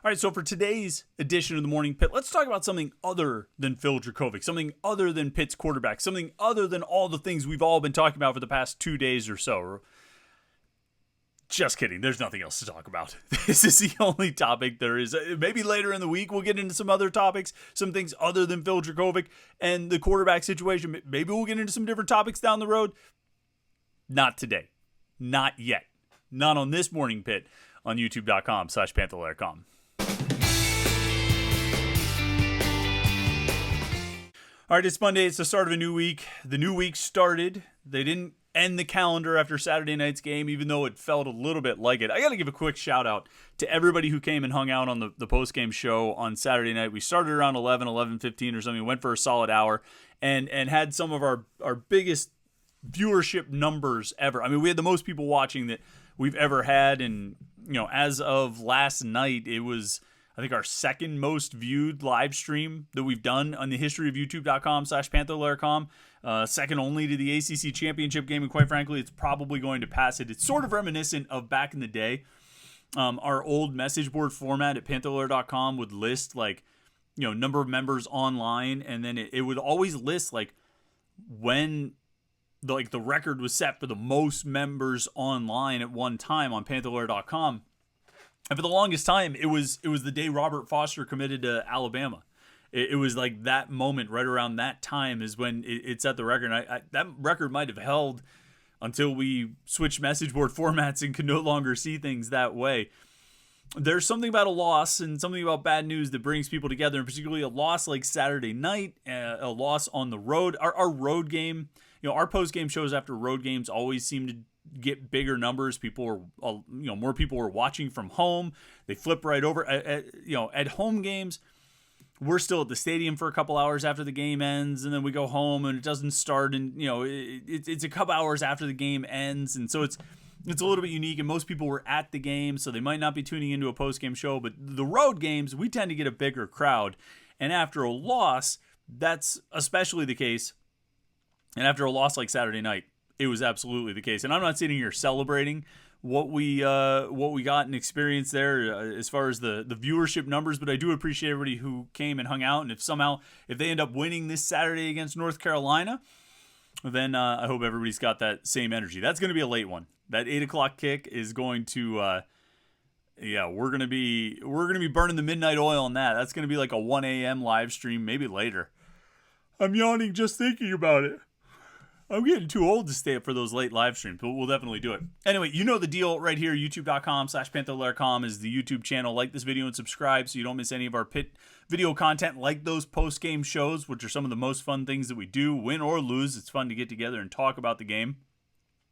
All right, so for today's edition of the Morning Pitt, let's talk about something other than Phil Jurkovec, something other than Pitt's quarterback, something other than all the things we've all been talking about for the past 2 days or so. Just kidding. There's nothing else to talk about. This is the only topic there is. Maybe later in the week we'll get into some other topics, some things other than Phil Jurkovec and the quarterback situation. Maybe we'll get into some different topics down the road. Not today. Not yet. Not on this Morning Pitt on youtube.com/Panther-Lair.com. All right, it's Monday. It's the start of a new week. The new week started. They didn't end the calendar after Saturday night's game, even though it felt a little bit like it. I got to give a quick shout out to everybody who came and hung out on the post-game show on Saturday night. We started around 11:15 or something. We went for a solid hour and had some of our biggest viewership numbers ever. I mean, we had the most people watching that we've ever had. And, you know, as of last night, it was, I think, our second most viewed live stream that we've done on the history of youtube.com/Panther-Lair.com. Second only to the ACC championship game, and quite frankly, it's probably going to pass it. It's sort of reminiscent of back in the day. Our old message board format at Panther-Lair.com would list, like, you know, number of members online, and then it would always list, like, when the record was set for the most members online at one time on Panther-Lair.com. And for the longest time, it was the day Robert Foster committed to Alabama. It was like that moment right around that time is when it set the record. That record might have held until we switched message board formats and could no longer see things that way. There's something about a loss and something about bad news that brings people together, and particularly a loss like Saturday night, a loss on the road. Our road game, you know, our post-game shows after road games always seem to get bigger numbers. People are, more people are watching from home. They flip right over. At home games, we're still at the stadium for a couple hours after the game ends, and then we go home and it doesn't start, and it's a couple hours after the game ends, and so it's a little bit unique, and most people were at the game, so they might not be tuning into a post-game show. But the road games, we tend to get a bigger crowd, and after a loss, that's especially the case. And after a loss like Saturday night, it was absolutely the case. And I'm not sitting here celebrating what we got and experienced there as far as the viewership numbers, but I do appreciate everybody who came and hung out. And if they end up winning this Saturday against North Carolina, then I hope everybody's got that same energy. That's going to be a late one. That 8:00 kick is going to we're gonna be burning the midnight oil on that. That's gonna be like a 1 a.m. live stream, maybe later. I'm yawning just thinking about it. I'm getting too old to stay up for those late live streams, but we'll definitely do it. Anyway, you know the deal right here. youtube.com/Panther-Lair.com is the YouTube channel. Like this video and subscribe so you don't miss any of our Pitt video content, like those post-game shows, which are some of the most fun things that we do, win or lose. It's fun to get together and talk about the game.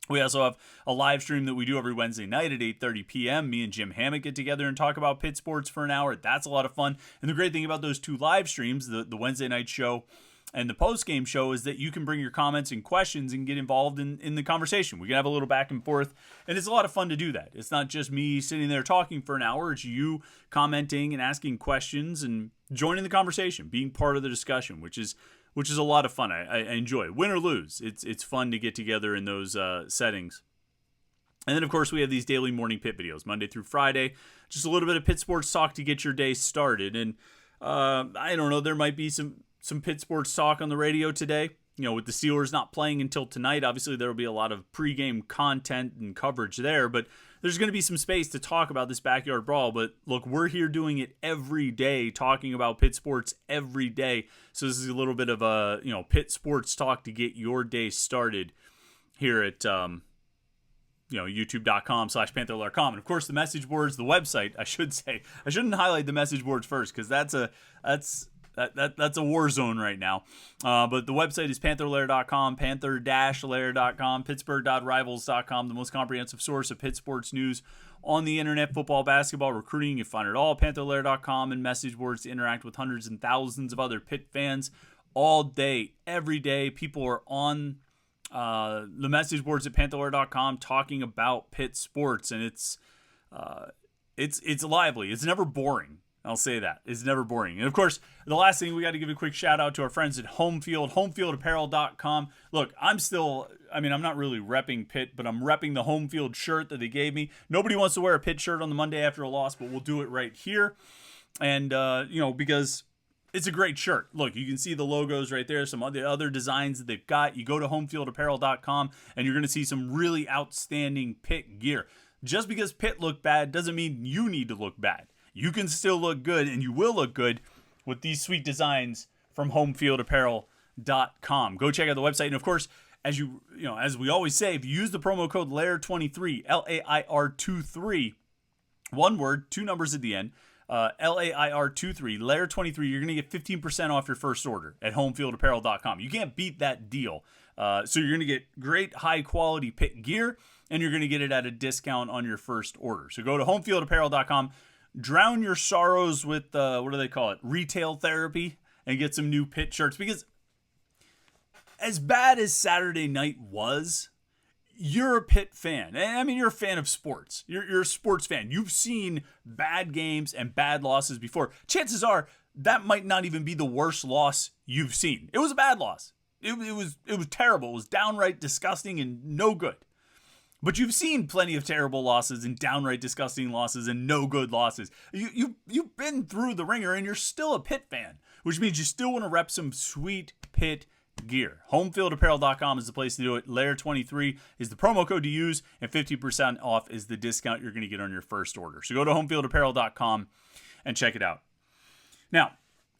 We also have a live stream that we do every Wednesday night at 8:30 p.m. Me and Jim Hammett get together and talk about Pitt sports for an hour. That's a lot of fun. And the great thing about those two live streams, the Wednesday night show and the post-game show, is that you can bring your comments and questions and get involved in the conversation. We can have a little back and forth, and it's a lot of fun to do that. It's not just me sitting there talking for an hour. It's you commenting and asking questions and joining the conversation, being part of the discussion, which is a lot of fun. I enjoy. Win or lose, it's fun to get together in those settings. And then, of course, we have these daily Morning Pitt videos, Monday through Friday. Just a little bit of Pitt sports talk to get your day started. And I don't know, there might be some Pitt sports talk on the radio today. You know, with the Steelers not playing until tonight, obviously there will be a lot of pregame content and coverage there, but there's going to be some space to talk about this backyard brawl. But look, we're here doing it every day, talking about Pitt sports every day. So this is a little bit of a, Pitt sports talk to get your day started here at, youtube.com/Panther-Lair.com. And of course, the message boards, the website, I should say. I shouldn't highlight the message boards first, because that's a war zone right now. But the website is Panther-Lair.com, Panther-Lair.com, Pittsburgh.rivals.com, the most comprehensive source of Pitt sports news on the internet, football, basketball, recruiting. You find it all, Panther-Lair.com, and message boards to interact with hundreds and thousands of other Pitt fans all day, every day. People are on the message boards at Panther-Lair.com talking about Pitt sports, and it's lively. It's never boring. I'll say that. It's never boring. And of course, the last thing, we got to give a quick shout out to our friends at HomeField, HomeFieldApparel.com. Look, I'm not really repping Pitt, but I'm repping the HomeField shirt that they gave me. Nobody wants to wear a Pitt shirt on the Monday after a loss, but we'll do it right here. And, because it's a great shirt. Look, you can see the logos right there, some of the other designs that they've got. You go to HomeFieldApparel.com, and you're going to see some really outstanding Pitt gear. Just because Pitt looked bad doesn't mean you need to look bad. You can still look good, and you will look good with these sweet designs from HomeFieldApparel.com. Go check out the website. And, of course, as we always say, if you use the promo code LAIR23, LAIR23, one word, two numbers at the end, LAIR23, LAIR23, you're going to get 15% off your first order at HomeFieldApparel.com. You can't beat that deal. So you're going to get great high-quality Pitt gear, and you're going to get it at a discount on your first order. So go to HomeFieldApparel.com. Drown your sorrows with, what do they call it, retail therapy, and get some new Pitt shirts. Because as bad as Saturday night was, you're a Pitt fan. I mean, you're a fan of sports. You're a sports fan. You've seen bad games and bad losses before. Chances are that might not even be the worst loss you've seen. It was a bad loss. It was terrible. It was downright disgusting and no good. But you've seen plenty of terrible losses and downright disgusting losses and no good losses. You've been through the ringer, and you're still a Pitt fan, which means you still want to rep some sweet Pitt gear. HomeFieldApparel.com is the place to do it. LAIR23 is the promo code to use, and 50% off is the discount you're going to get on your first order. So go to HomeFieldApparel.com and check it out. Now,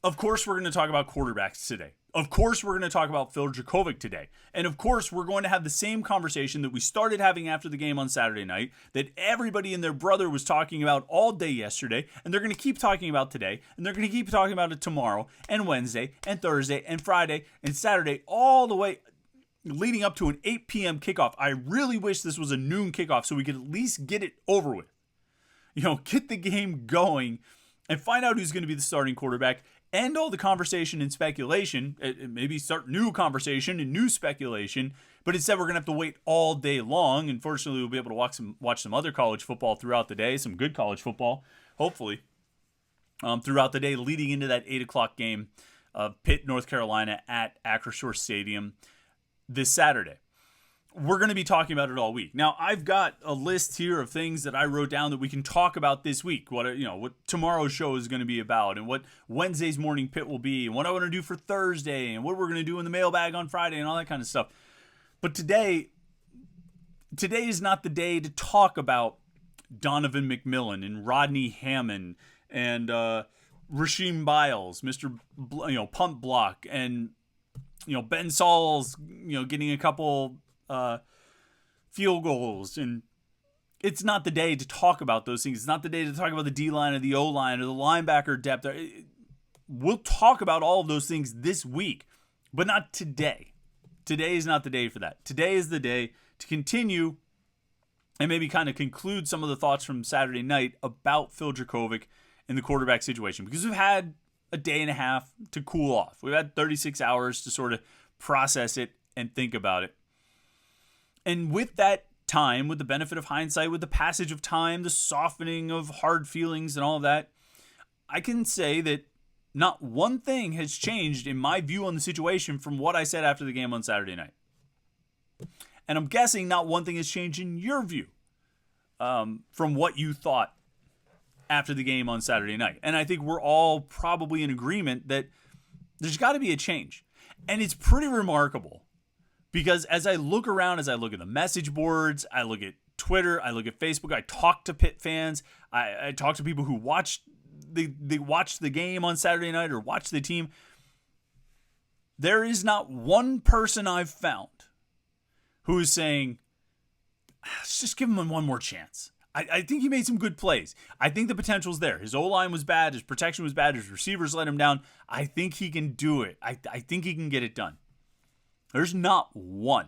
of course, we're going to talk about quarterbacks today. Of course, we're going to talk about Phil Jurkovec today. And of course, we're going to have the same conversation that we started having after the game on Saturday night, that everybody and their brother was talking about all day yesterday, and they're going to keep talking about today, and they're going to keep talking about it tomorrow, and Wednesday, and Thursday, and Friday, and Saturday, all the way leading up to an 8 p.m. kickoff. I really wish this was a noon kickoff so we could at least get it over with. Get the game going and find out who's going to be the starting quarterback. End all the conversation and speculation, maybe start new conversation and new speculation, but instead we're going to have to wait all day long. Unfortunately, we'll be able to watch some other college football throughout the day, some good college football, hopefully, throughout the day leading into that 8 o'clock game of Pitt, North Carolina at Acrisure Stadium this Saturday. We're going to be talking about it all week. Now, I've got a list here of things that I wrote down that we can talk about this week. What tomorrow's show is going to be about, and what Wednesday's Morning Pitt will be, and what I want to do for Thursday, and what we're going to do in the mailbag on Friday, and all that kind of stuff. But today is not the day to talk about Donovan McMillan and Rodney Hammond and Rasheem Biles, Mr. Punt Block, and Ben Saul's getting a couple field goals, and it's not the day to talk about those things. It's not the day to talk about the D-line or the O-line or the linebacker depth. We'll talk about all of those things this week, but not today. Today is not the day for that. Today is the day to continue and maybe kind of conclude some of the thoughts from Saturday night about Phil Jurkovec and the quarterback situation, because we've had a day and a half to cool off. We've had 36 hours to sort of process it and think about it. And with that time, with the benefit of hindsight, with the passage of time, the softening of hard feelings and all of that, I can say that not one thing has changed in my view on the situation from what I said after the game on Saturday night. And I'm guessing not one thing has changed in your view from what you thought after the game on Saturday night. And I think we're all probably in agreement that there's got to be a change. And it's pretty remarkable. Because as I look around, as I look at the message boards, I look at Twitter, I look at Facebook, I talk to Pitt fans, I talk to people who watched the game on Saturday night or watched the team. There is not one person I've found who is saying, let's just give him one more chance. I think he made some good plays. I think the potential's there. His O-line was bad, his protection was bad, his receivers let him down. I think he can do it. I think he can get it done. There's not one.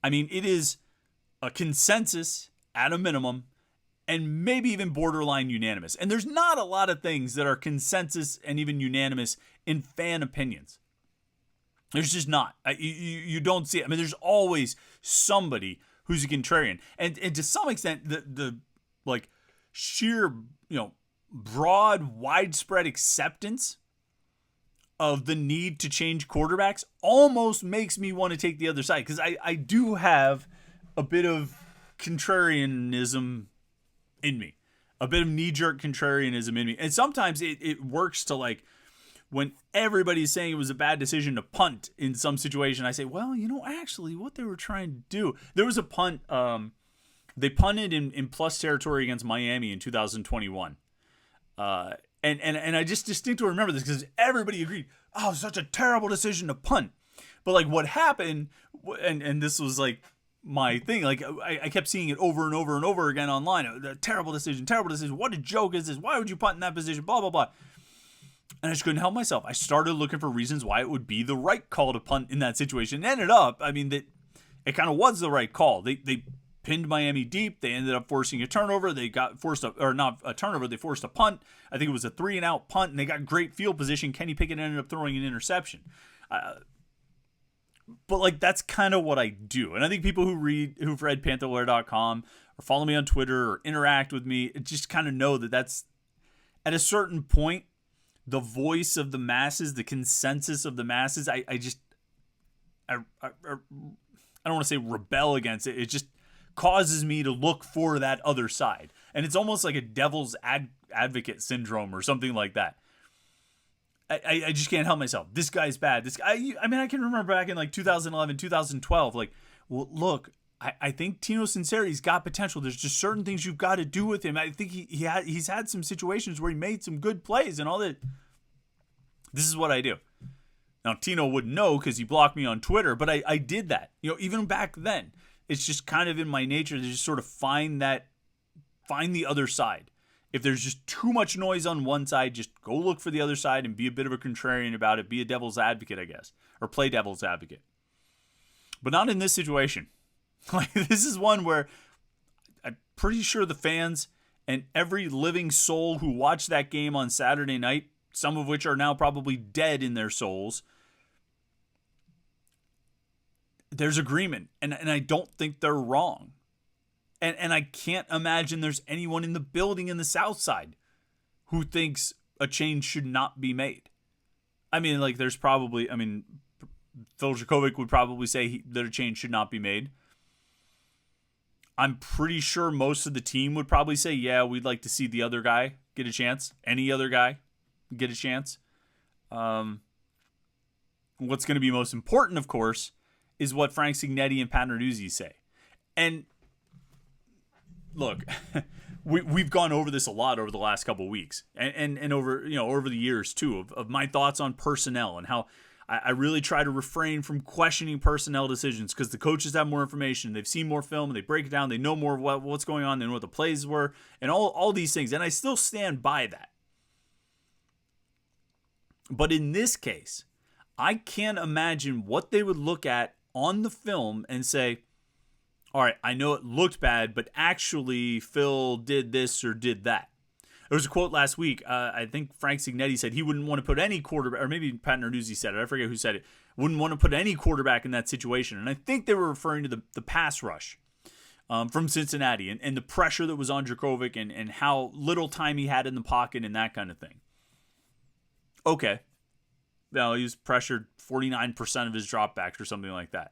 I mean, it is a consensus at a minimum and maybe even borderline unanimous. And there's not a lot of things that are consensus and even unanimous in fan opinions. There's just not. You don't see it. I mean, there's always somebody who's a contrarian. And to some extent, the sheer, broad, widespread acceptance of the need to change quarterbacks almost makes me want to take the other side, because I do have a bit of contrarianism in me, a bit of knee-jerk contrarianism in me. And sometimes it works to, like, when everybody's saying it was a bad decision to punt in some situation, I say, well, actually what they were trying to do. There was a punt, they punted in plus territory against Miami in 2021. And I just distinctly remember this because everybody agreed, oh, such a terrible decision to punt. But, like, what happened, and this was, like, my thing, like, I kept seeing it over and over and over again online. Terrible decision. What a joke is this? Why would you punt in that position? Blah, blah, blah. And I just couldn't help myself. I started looking for reasons why it would be the right call to punt in that situation. It ended up, that it kind of was the right call. They pinned Miami deep. They ended up forcing a turnover. They got forced not a turnover. They forced a punt. I think it was a 3-and-out punt, and they got great field position. Kenny Pickett ended up throwing an interception. But, like, that's kind of what I do. And I think people who've read Panther-Lair.com or follow me on Twitter or interact with me just kind of know that that's, at a certain point, the voice of the masses, the consensus of the masses. I don't want to say rebel against it. It just causes me to look for that other side. And it's almost like a devil's advocate syndrome or something like that. I just can't help myself. This guy's bad. This guy, I can remember back in, like, 2011, 2012, like, well, look, I think Tino Sinceri's got potential. There's just certain things you've got to do with him. I think he's had some situations where he made some good plays and all that. This is what I do. Now, Tino wouldn't know because he blocked me on Twitter, but I did that. Even back then, it's just kind of in my nature to just sort of find the other side. If there's just too much noise on one side, just go look for the other side and be a bit of a contrarian about it. Be a devil's advocate, I guess, or play devil's advocate. But not in this situation. Like, this is one where I'm pretty sure the fans and every living soul who watched that game on Saturday night, some of which are now probably dead in their souls, there's agreement. And I don't think they're wrong. And I can't imagine there's anyone in the building in the South Side who thinks a change should not be made. There's probably, Phil Jurkovec would probably say that a change should not be made. I'm pretty sure most of the team would probably say, yeah, we'd like to see the other guy get a chance. Any other guy get a chance. What's going to be most important, of course, is what Frank Cignetti and Pat Narduzzi say. And look, we've gone over this a lot over the last couple of weeks and over the years too, of my thoughts on personnel and how I really try to refrain from questioning personnel decisions because the coaches have more information. They've seen more film and they break it down. They know more of what's going on than what the plays were and all these things. And I still stand by that. But in this case, I can't imagine what they would look at on the film and say, all right, I know it looked bad, but actually Phil did this or did that. There was a quote last week. I think Frank Cignetti said he wouldn't want to put any quarterback, or maybe Pat Narduzzi said it. I forget who said it. Wouldn't want to put any quarterback in that situation. And I think they were referring to the pass rush from Cincinnati and the pressure that was on Jurkovec and how little time he had in the pocket and that kind of thing. Okay. Well, he was pressured 49% of his dropbacks or something like that.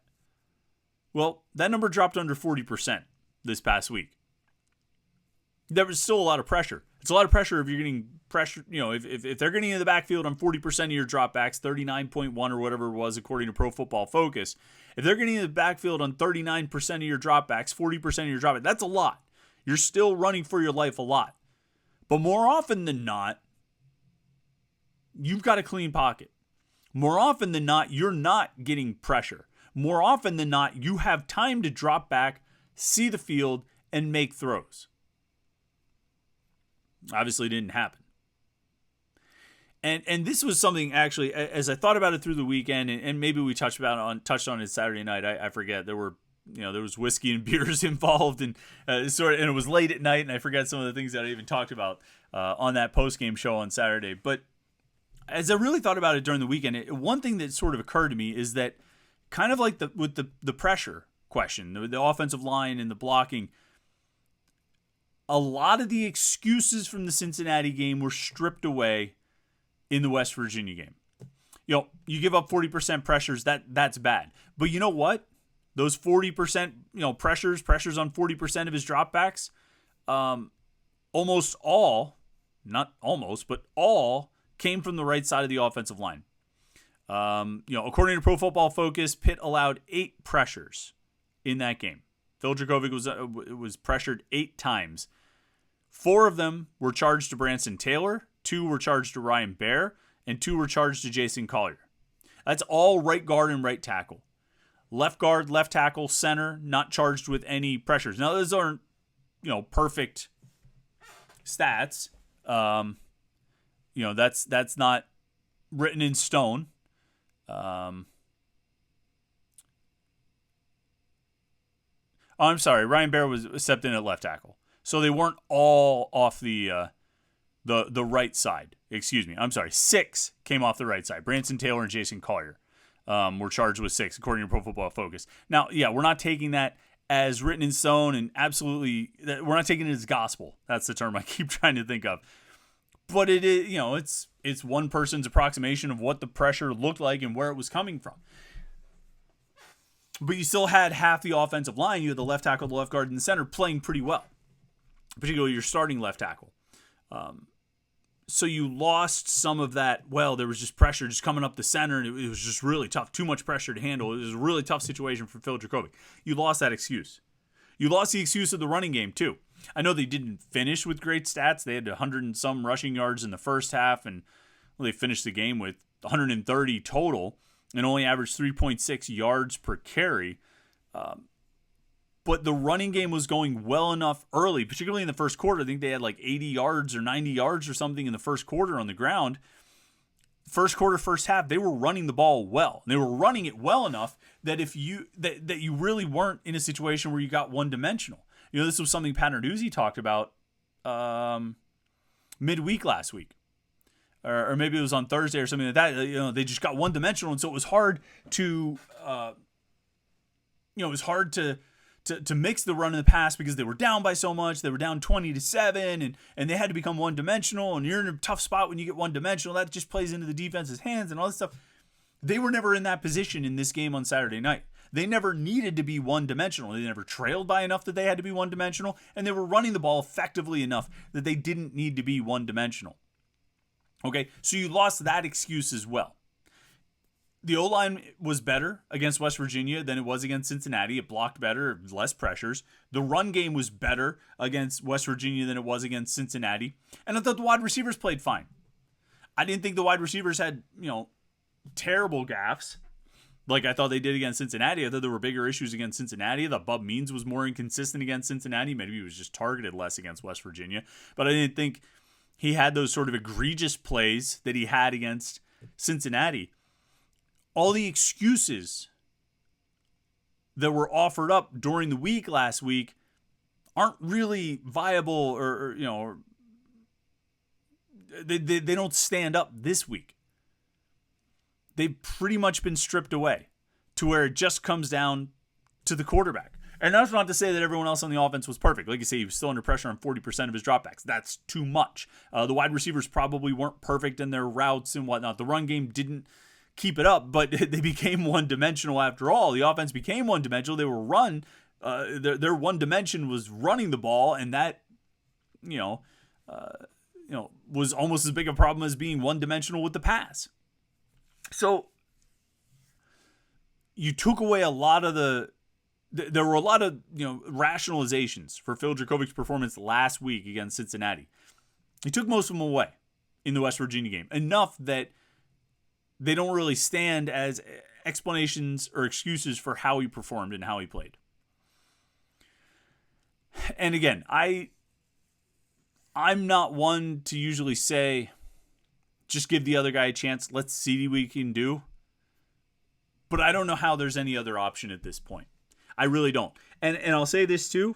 Well, that number dropped under 40% this past week. There was still a lot of pressure. It's a lot of pressure if you're getting pressure, if they're getting in the backfield on 40% of your dropbacks, 39.1 or whatever it was according to Pro Football Focus. If they're getting in the backfield on 39% of your dropbacks, 40% of your dropbacks, that's a lot. You're still running for your life a lot. But more often than not, you've got a clean pocket. More often than not, you're not getting pressure. More often than not, you have time to drop back, see the field, and make throws. Obviously, it didn't happen. And this was something, actually, as I thought about it through the weekend, and maybe we touched on it Saturday night. I forget. There was whiskey and beers involved, and it was late at night, and I forget some of the things that I even talked about on that postgame show on Saturday. But as I really thought about it during the weekend, one thing that sort of occurred to me is that kind of like with the pressure question, the offensive line and the blocking, a lot of the excuses from the Cincinnati game were stripped away in the West Virginia game. You give up 40% pressures, that's bad. But you know what? Those 40%, pressures on 40% of his dropbacks, almost all, not almost, but all came from the right side of the offensive line. According to Pro Football Focus, Pitt allowed 8 pressures in that game. Phil Jurkovec was pressured 8 times. 4 of them were charged to Branson Taylor, 2 were charged to Ryan Baer, and 2 were charged to Jason Collier. That's all right guard and right tackle. Left guard, left tackle, center, not charged with any pressures. Now, those aren't, perfect stats. That's not written in stone. I'm sorry. Ryan Baer was stepped in at left tackle. So they weren't all off the right side. Excuse me. I'm sorry. 6 came off the right side. Branson Taylor and Jason Collier were charged with 6, according to Pro Football Focus. Now, yeah, we're not taking that as written in stone, and absolutely, we're not taking it as gospel. That's the term I keep trying to think of. But it is, it's one person's approximation of what the pressure looked like and where it was coming from. But you still had half the offensive line. You had the left tackle, the left guard, and the center playing pretty well, particularly your starting left tackle. So you lost some of that. Well, there was just pressure just coming up the center, and it was just really tough. Too much pressure to handle. It was a really tough situation for Phil Jurkovec. You lost that excuse. You lost the excuse of the running game, too. I know they didn't finish with great stats. They had 100 and some rushing yards in the first half, and they finished the game with 130 total and only averaged 3.6 yards per carry. But the running game was going well enough early, particularly in the first quarter. I think they had like 80 yards or 90 yards or something in the first quarter on the ground. First quarter, first half, they were running the ball well. They were running it well enough that that you really weren't in a situation where you got one-dimensional. This was something Pat Narduzzi talked about midweek last week. Or maybe it was on Thursday or something like that. They just got one-dimensional, and so it was hard to to mix the run and the pass because they were down by so much. They were down 20-7, and they had to become one-dimensional, and you're in a tough spot when you get one-dimensional. That just plays into the defense's hands and all this stuff. They were never in that position in this game on Saturday night. They never needed to be one-dimensional. They never trailed by enough that they had to be one-dimensional, and they were running the ball effectively enough that they didn't need to be one-dimensional. Okay, so you lost that excuse as well. The O-line was better against West Virginia than it was against Cincinnati. It blocked better, less pressures. The run game was better against West Virginia than it was against Cincinnati. And I thought the wide receivers played fine. I didn't think the wide receivers had, terrible gaffes like I thought they did against Cincinnati. I thought there were bigger issues against Cincinnati. I thought Bub Means was more inconsistent against Cincinnati. Maybe he was just targeted less against West Virginia. But I didn't think he had those sort of egregious plays that he had against Cincinnati. All the excuses that were offered up during the week last week aren't really viable or they don't stand up this week. They've pretty much been stripped away to where it just comes down to the quarterback. And that's not to say that everyone else on the offense was perfect. Like you say, he was still under pressure on 40% of his dropbacks. That's too much. The wide receivers probably weren't perfect in their routes and whatnot. The run game didn't keep it up, but they became one-dimensional after all. The offense became one-dimensional. They were run. Their one dimension was running the ball, and that, was almost as big a problem as being one-dimensional with the pass. So you took away a lot of there were a lot of rationalizations for Phil Jurkovec's performance last week against Cincinnati. He took most of them away in the West Virginia game, enough that they don't really stand as explanations or excuses for how he performed and how he played. And again, I'm not one to usually say, just give the other guy a chance. Let's see what he can do. But I don't know how there's any other option at this point. I really don't. And I'll say this too.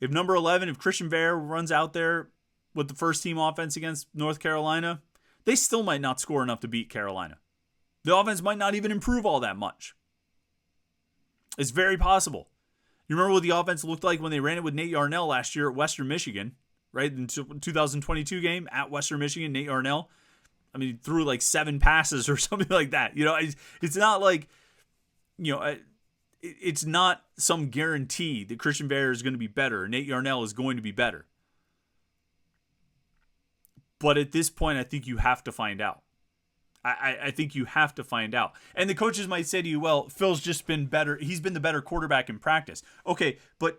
If number 11, if Christian Bear runs out there with the first team offense against North Carolina, they still might not score enough to beat Carolina. The offense might not even improve all that much. It's very possible. You remember what the offense looked like when they ran it with Nate Yarnell last year at Western Michigan? right? In the 2022 game at Western Michigan, Nate Yarnell, I mean, threw like 7 passes or something like that. It's not like, it's not some guarantee that Christian Bear is going to be better. Nate Yarnell is going to be better. But at this point, I think you have to find out. I think you have to find out. And the coaches might say to you, well, Phil's just been better. He's been the better quarterback in practice. Okay, but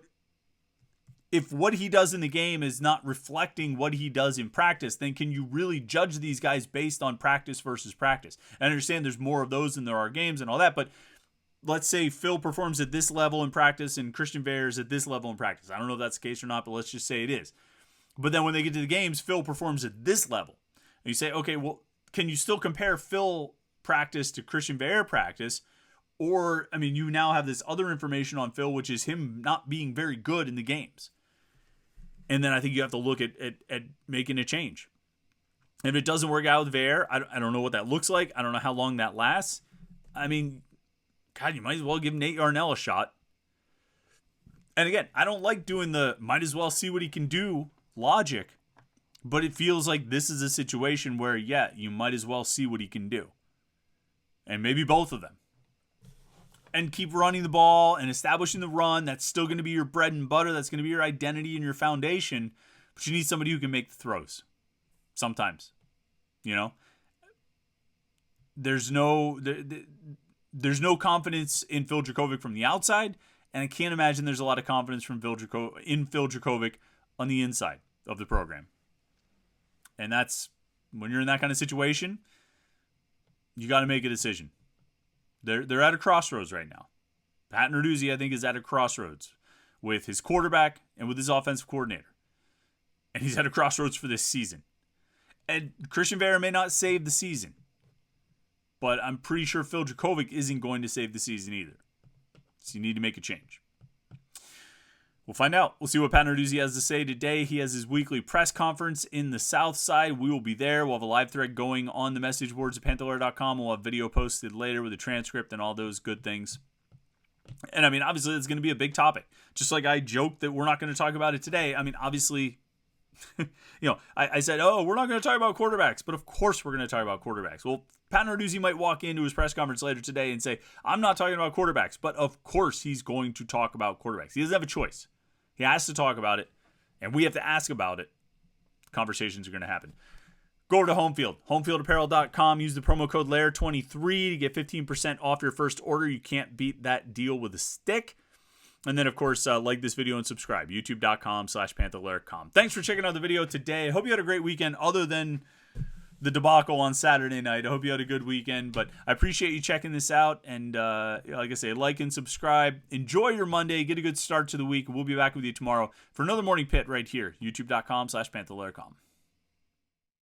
if what he does in the game is not reflecting what he does in practice, then can you really judge these guys based on practice versus practice? I understand there's more of those than there are games and all that, but let's say Phil performs at this level in practice and Christian Bear is at this level in practice. I don't know if that's the case or not, but let's just say it is. But then when they get to the games, Phil performs at this level. And you say, okay, well, can you still compare Phil practice to Christian Bear practice? Or, I mean, you now have this other information on Phil, which is him not being very good in the games. And then I think you have to look at making a change. If it doesn't work out with Bear, I don't know what that looks like. I don't know how long that lasts. I mean, God, you might as well give Nate Yarnell a shot. And again, I don't like doing the might as well see what he can do logic. But it feels like this is a situation where, yeah, you might as well see what he can do. And maybe both of them. And keep running the ball and establishing the run. That's still going to be your bread and butter. That's going to be your identity and your foundation. But you need somebody who can make the throws. Sometimes. There's no confidence in Phil Jurkovec from the outside. And I can't imagine there's a lot of confidence from Phil Jurkovec on the inside of the program. And that's, when you're in that kind of situation, you got to make a decision. They're at a crossroads right now. Pat Narduzzi, I think, is at a crossroads with his quarterback and with his offensive coordinator. And he's at a crossroads for this season. And Christian Bear may not save the season. But I'm pretty sure Phil Jurkovec isn't going to save the season either. So you need to make a change. We'll find out. We'll see what Pat Narduzzi has to say today. He has his weekly press conference in the South Side. We will be there. We'll have a live thread going on the message boards at Panther-Lair.com. We'll have video posted later with a transcript and all those good things. And I mean, obviously, it's going to be a big topic. Just like I joked that we're not going to talk about it today. I mean, obviously, I said, we're not going to talk about quarterbacks. But of course we're going to talk about quarterbacks. Well, Pat Narduzzi might walk into his press conference later today and say, I'm not talking about quarterbacks. But of course he's going to talk about quarterbacks. He doesn't have a choice. He has to talk about it, and we have to ask about it. Conversations are going to happen. Go over to HomeField, HomeFieldApparel.com. Use the promo code LAIR23 to get 15% off your first order. You can't beat that deal with a stick. And then, of course, like this video and subscribe. YouTube.com/Panther-Lair.com. Thanks for checking out the video today. I hope you had a great weekend other than the debacle on Saturday night. I hope you had a good weekend, but I appreciate you checking this out. And like I say, like and subscribe. Enjoy your Monday. Get a good start to the week. We'll be back with you tomorrow for another Morning Pitt right here. YouTube.com/Panther-Lair.com.